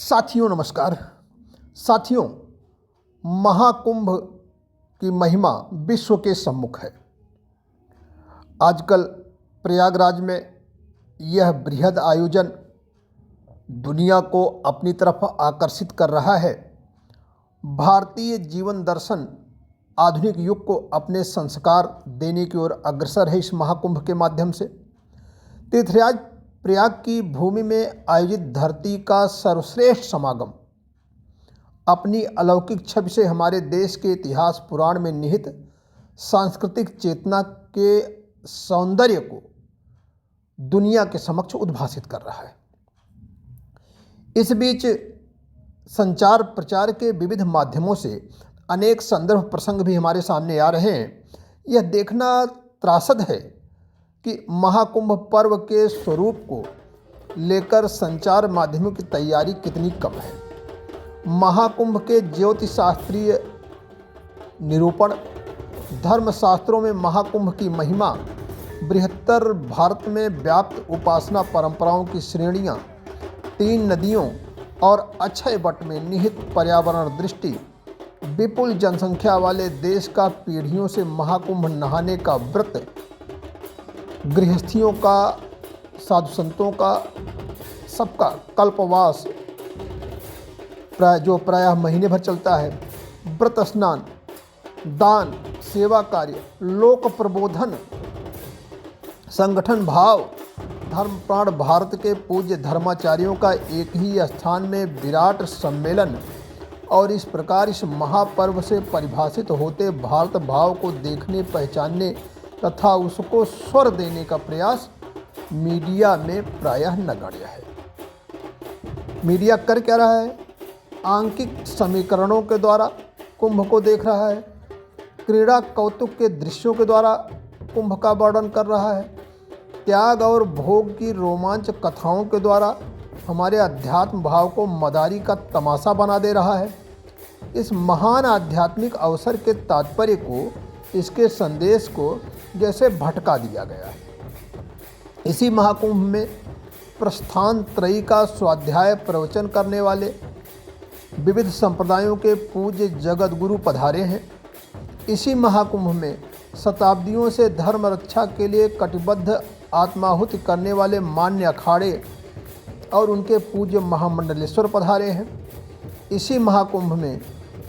साथियों नमस्कार। साथियों, महाकुंभ की महिमा विश्व के सम्मुख है। आजकल प्रयागराज में यह बृहद आयोजन दुनिया को अपनी तरफ आकर्षित कर रहा है। भारतीय जीवन दर्शन आधुनिक युग को अपने संस्कार देने की ओर अग्रसर है। इस महाकुंभ के माध्यम से तीर्थराज प्रयाग की भूमि में आयोजित धरती का सर्वश्रेष्ठ समागम अपनी अलौकिक छवि से हमारे देश के इतिहास पुराण में निहित सांस्कृतिक चेतना के सौंदर्य को दुनिया के समक्ष उद्भासित कर रहा है। इस बीच संचार प्रचार के विविध माध्यमों से अनेक संदर्भ प्रसंग भी हमारे सामने आ रहे हैं। यह देखना त्रासद है कि महाकुंभ पर्व के स्वरूप को लेकर संचार माध्यमों की तैयारी कितनी कम है। महाकुंभ के ज्योतिष शास्त्रीय निरूपण, धर्मशास्त्रों में महाकुंभ की महिमा, बृहत्तर भारत में व्याप्त उपासना परंपराओं की श्रेणियां, 3 नदियों और अक्षय वट में निहित पर्यावरण दृष्टि, विपुल जनसंख्या वाले देश का पीढ़ियों से महाकुंभ नहाने का व्रत, गृहस्थियों का, साधु संतों का, सबका कल्पवास जो प्रायः महीने भर चलता है, व्रत स्नान, दान, सेवा कार्य, लोक प्रबोधन, संगठन भाव, धर्म प्राण भारत के पूज्य धर्माचार्यों का एक ही स्थान में विराट सम्मेलन और इस प्रकार इस महापर्व से परिभाषित होते भारत भाव को देखने, पहचानने तथा उसको स्वर देने का प्रयास मीडिया में प्रायः नगण्य है। मीडिया कर क्या रहा है? आंकिक समीकरणों के द्वारा कुंभ को देख रहा है, क्रीड़ा कौतुक के दृश्यों के द्वारा कुंभ का वर्णन कर रहा है, त्याग और भोग की रोमांच कथाओं के द्वारा हमारे अध्यात्म भाव को मदारी का तमाशा बना दे रहा है। इस महान आध्यात्मिक अवसर के तात्पर्य को, इसके संदेश को जैसे भटका दिया गया है। इसी महाकुंभ में प्रस्थान त्रयी का स्वाध्याय प्रवचन करने वाले विविध संप्रदायों के पूज्य जगत गुरु पधारे हैं। इसी महाकुंभ में शताब्दियों से धर्म रक्षा के लिए कटिबद्ध आत्माहुति करने वाले मान्य अखाड़े और उनके पूज्य महामंडलेश्वर पधारे हैं। इसी महाकुंभ में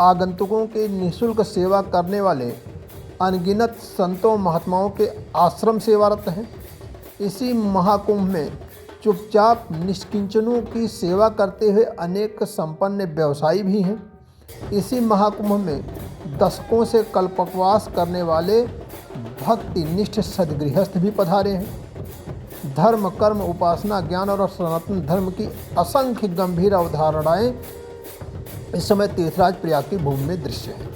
आगंतुकों की निःशुल्क सेवा करने वाले अनगिनत संतों महात्माओं के आश्रम सेवारत हैं। इसी महाकुंभ में चुपचाप निष्किंचनों की सेवा करते हुए अनेक संपन्न व्यवसायी भी हैं। इसी महाकुंभ में दशकों से कल्पवास करने वाले भक्तिनिष्ठ सद्गृहस्थ भी पधारे हैं। धर्म, कर्म, उपासना, ज्ञान और सनातन धर्म की असंख्य गंभीर अवधारणाएं इस समय तीर्थराज प्रयाग की भूमि में दृश्य है।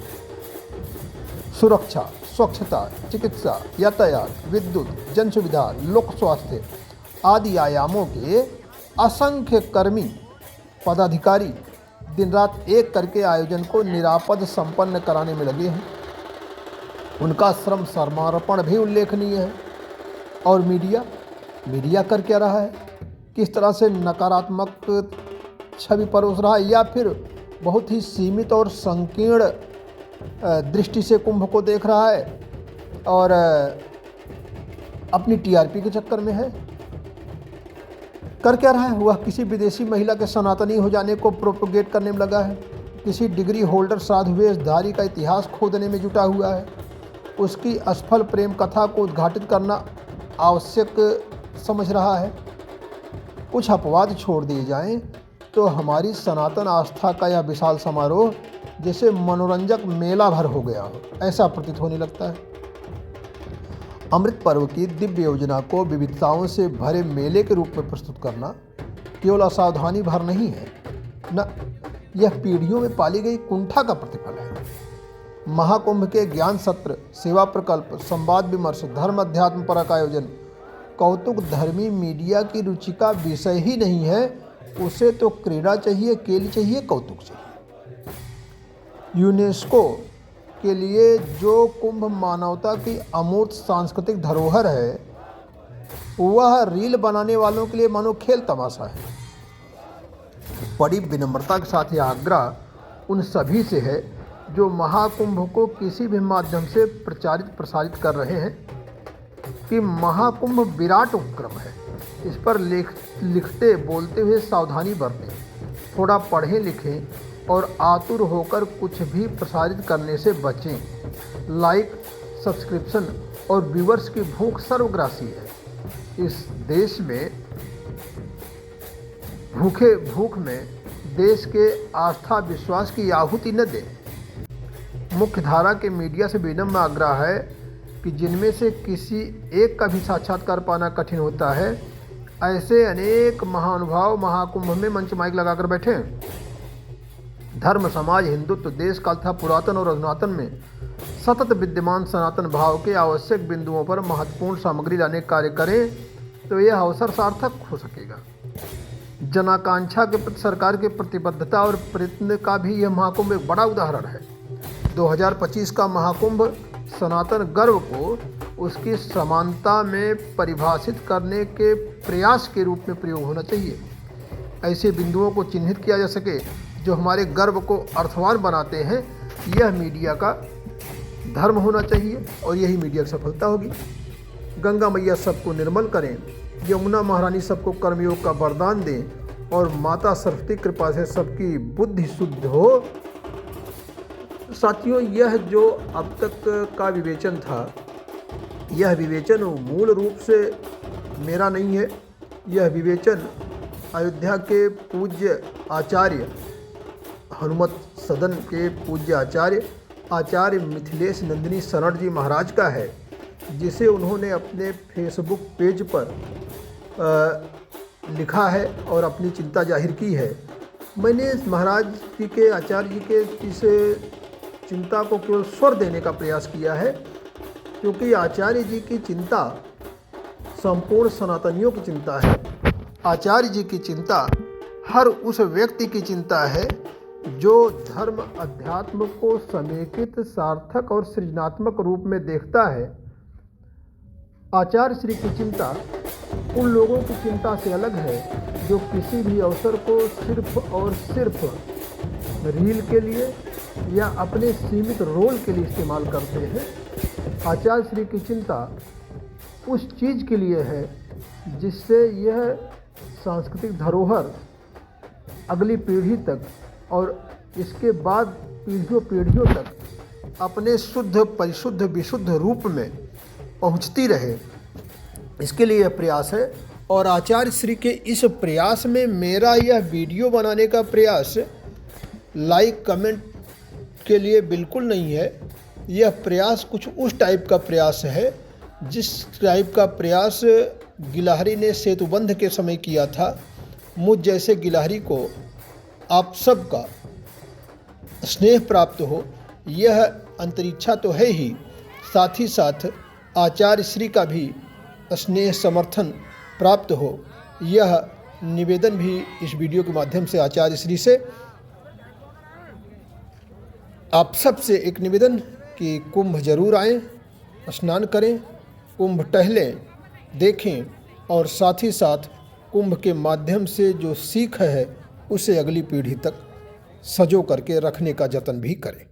सुरक्षा, स्वच्छता, चिकित्सा, यातायात, विद्युत, जन सुविधा, लोक स्वास्थ्य आदि आयामों के असंख्य कर्मी पदाधिकारी दिन रात एक करके आयोजन को निरापद संपन्न कराने में लगे हैं। उनका श्रम समर्पण भी उल्लेखनीय है। और मीडिया कर क्या रहा है? किस तरह से नकारात्मक छवि परोस रहा है या फिर बहुत ही सीमित और संकीर्ण दृष्टि से कुंभ को देख रहा है और अपनी टीआरपी के चक्कर में है। कर क्या रहा है? वह किसी विदेशी महिला के सनातनी हो जाने को प्रोपोगेट करने में लगा है। किसी डिग्री होल्डर साधु वेशधारी का इतिहास खोदने में जुटा हुआ है। उसकी असफल प्रेम कथा को उद्घाटित करना आवश्यक समझ रहा है। कुछ अपवाद छोड़ दिए जाएं तो हमारी सनातन आस्था का यह विशाल समारोह जैसे मनोरंजक मेला भर हो गया हो, ऐसा प्रतीत होने लगता है। अमृत पर्व की दिव्य योजना को विविधताओं से भरे मेले के रूप में प्रस्तुत करना केवल असावधानी भर नहीं है, न यह पीढ़ियों में पाली गई कुंठा का प्रतिफल है। महाकुंभ के ज्ञान सत्र, सेवा प्रकल्प, संवाद विमर्श, धर्म अध्यात्म परक आयोजन कौतुक धर्मी मीडिया की रुचि का विषय ही नहीं है। उसे तो क्रीड़ा चाहिए, केली चाहिए, कौतुक चाहिए। यूनेस्को के लिए जो कुंभ मानवता की अमूर्त सांस्कृतिक धरोहर है, वह रील बनाने वालों के लिए मानो खेल तमाशा है। बड़ी विनम्रता के साथ यह आग्रह उन सभी से है जो महाकुंभ को किसी भी माध्यम से प्रसारित कर रहे हैं कि महाकुंभ विराट उपक्रम है। इस पर लिखते बोलते हुए सावधानी बरतें, थोड़ा पढ़ें लिखें और आतुर होकर कुछ भी प्रसारित करने से बचें। लाइक, सब्सक्रिप्शन और व्यूअर्स की भूख सर्वग्रासी है। इस देश में भूख में देश के आस्था विश्वास की आहुति न दें। मुख्य धारा के मीडिया से विनम्र आग्रह है कि जिनमें से किसी एक का भी साक्षात्कार पाना कठिन होता है, ऐसे अनेक महानुभाव महाकुंभ में मंच माइक लगाकर बैठे। धर्म, समाज, हिंदुत्व, देश काल तथा पुरातन और अधुनातन में सतत विद्यमान सनातन भाव के आवश्यक बिंदुओं पर महत्वपूर्ण सामग्री लाने का कार्य करें तो यह अवसर सार्थक हो सकेगा। जनाकांक्षा के प्रति सरकार की प्रतिबद्धता और प्रयत्न का भी यह महाकुंभ एक बड़ा उदाहरण है। 2025 का महाकुंभ सनातन गर्व को उसकी समानता में परिभाषित करने के प्रयास के रूप में प्रयोग होना चाहिए। ऐसे बिंदुओं को चिन्हित किया जा सके जो हमारे गर्व को अर्थवान बनाते हैं, यह मीडिया का धर्म होना चाहिए और यही मीडिया की सफलता होगी। गंगा मैया सबको निर्मल करें, यमुना महारानी सबको कर्मयोग का वरदान दें और माता सरस्वती कृपा से सबकी बुद्धि शुद्ध हो। साथियों, यह जो अब तक का विवेचन था, यह विवेचन मूल रूप से मेरा नहीं है। यह विवेचन अयोध्या के पूज्य आचार्य, हनुमत सदन के पूज्य आचार्य मिथिलेश नंदिनी शरण जी महाराज का है, जिसे उन्होंने अपने फेसबुक पेज पर लिखा है और अपनी चिंता जाहिर की है। मैंने महाराज जी के, आचार्य जी के इस चिंता को केवल स्वर देने का प्रयास किया है, क्योंकि आचार्य जी की चिंता संपूर्ण सनातनियों की चिंता है। आचार्य जी की चिंता हर उस व्यक्ति की चिंता है जो धर्म अध्यात्म को समेकित, सार्थक और सृजनात्मक रूप में देखता है। आचार्य श्री की चिंता उन लोगों की चिंता से अलग है जो किसी भी अवसर को सिर्फ और सिर्फ रील के लिए या अपने सीमित रोल के लिए इस्तेमाल करते हैं। आचार्य श्री की चिंता उस चीज़ के लिए है जिससे यह सांस्कृतिक धरोहर अगली पीढ़ी तक और इसके बाद पीढ़ियों तक अपने शुद्ध, परिशुद्ध, विशुद्ध रूप में पहुंचती रहे, इसके लिए यह प्रयास है। और आचार्य श्री के इस प्रयास में मेरा यह वीडियो बनाने का प्रयास लाइक कमेंट के लिए बिल्कुल नहीं है। यह प्रयास कुछ उस टाइप का प्रयास है जिस टाइप का प्रयास गिलहरी ने सेतुबंध के समय किया था। मुझ जैसे गिलहरी को आप सबका स्नेह प्राप्त हो, यह अंतरिक्षा तो है ही, साथ ही साथ आचार्य श्री का भी स्नेह समर्थन प्राप्त हो, यह निवेदन भी इस वीडियो के माध्यम से आचार्य श्री से आप सब से एक निवेदन कि कुंभ जरूर आएं, स्नान करें, कुंभ टहलें, देखें और साथ ही साथ कुंभ के माध्यम से जो सीख है उसे अगली पीढ़ी तक सजो करके रखने का जतन भी करें।